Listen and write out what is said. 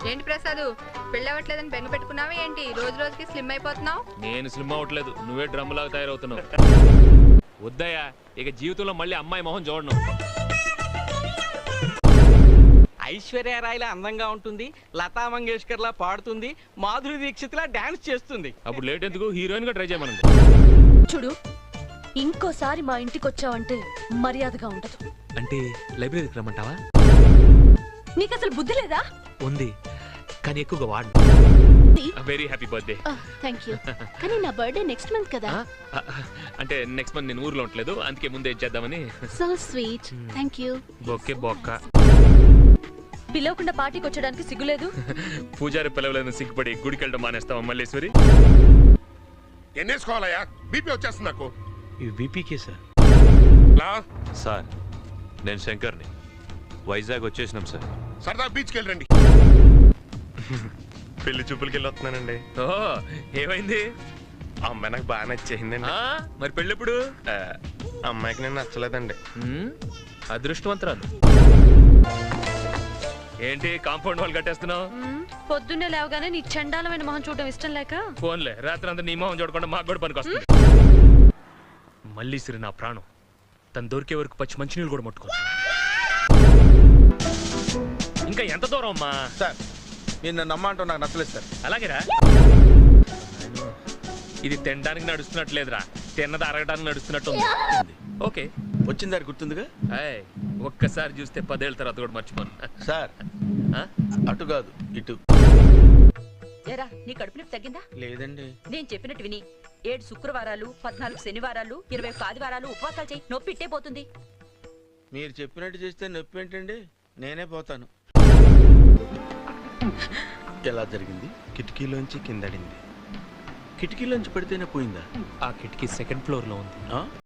ఏంటి ప్రసాద్ పెళ్ళవట్లేదని బెంగ పెట్టుకున్నావా ఏంటి? రోజు రోజుకి స్లిమ్ అయిపోతున్నావు. నేను స్లిమ్ అవ్వట్లేదు, నువ్వే డ్రమ్ లాగా తయారవుతున్నావు. వద్దయ్యా, ఇక జీవితంలో మళ్ళీ అమ్మాయి మొహం చూడను. ఐశ్వర్యరాయ్లా అందంగా ఉంటుంది, లతా మంగేష్కర్ లా పాడుతుంది, మాధురి దీక్షిత్ లా డాన్స్ చేస్తుంది. అప్పుడు లేట్ ఎందుకు, హీరోయిన్ గా ట్రై చేయమనండి. చూడు, ఇంకోసారి మా ఇంటికి వచ్చావంటే మర్యాదగా ఉండదు. అంటే లైబ్రరీకి రమ్మంటావా? నీకు అసలు బుద్ధి లేదా? ఉంది, కానీ ఎక్కువగా వాడు. Very happy birthday. Thank you. కానీ నా బర్త్డే నెక్స్ట్ మంత్ కదా. అంటే నెక్స్ట్ మంత్ నేను ఊర్లో ఉండలేదు, అందుకే ముందే ఇచ్చేద్దామని. So sweet. Thank you. Bouquet బొక్క. పిలవకుండా పార్టీకి వచ్చడానికి సిగ్గులేదు? పూజారి పిలవలేదని సిగ్గుపడి గుడికి వెళ్ళడం మానేస్తావా మల్లేశ్వరి? ఎన్నేసుకోవాలయ్యా, బీపీ వచ్చేస్తుంది నాకు. ఇవి బీపీకే సార్. సార్ నేను శంకర్ని, వైజాగ్ వచ్చేసినాం సార్. సరదా బీచ్కి వెళ్ళండి. పెళ్లి చూపులకి వెళ్ళి వస్తున్నానండి. ఓ, ఏమైంది? అమ్మాయి నాకు బాగా నచ్చేసిందండి. మరి పెళ్ళెప్పుడు? అమ్మాయికి నేను నచ్చలేదండి. అదృష్టవంతరాలు. ఏంటి కాంపౌండ్ వాళ్ళు కట్టేస్తున్నావు? పొద్దున్నే లేవగానే నీ చండాలమైన మొహం చూడడం ఇష్టం లేక. ఫోన్లే, రాత్రి అంతా నీ మొహం చూడకుండా మాకు కూడా పనికి వస్తుంది. మళ్ళీ సిరి నా ప్రాణం, తను దొరికే వరకు పచ్చి మంచినీళ్ళు కూడా ముట్టుకో. ఇంకా ఎంత దూరం అమ్మా? సార్ మీరు నన్ను నమ్మంటూ నాకు నచ్చలేదు సార్. అలాగేరా, ఇది తినడానికి నడుస్తున్నట్లేదురా, తిన్నది అరగడానికి నడుస్తున్నట్టు ఉంది. ఓకే, వచ్చిన దారి గుర్తుందిగా. ఒక్కసారి చూస్తే 10 ఏళ్ళ తర్వాత కూడా మర్చిపోను. సార్ అటు కాదు ఇటు. ఏరా, నీ కడుపు నొప్పి తగ్గిందా? లేదండి. నేను చెప్పినట్టు విని 7 శుక్రవారాలు, 14 శనివారాలు, 21 ఆదివారాలు ఉపవాసాలు చేయి, నొప్పి ఇట్టే పోతుంది. మీరు చెప్పినట్టు చేస్తే నొప్పి ఏంటండి, నేనే పోతాను. ఎలా జరిగింది? కిటికీలోంచి కిందడింది. కిటికీలోంచి పడితేనే పోయిందా? ఆ కిటికీ సెకండ్ ఫ్లోర్ లో ఉంది.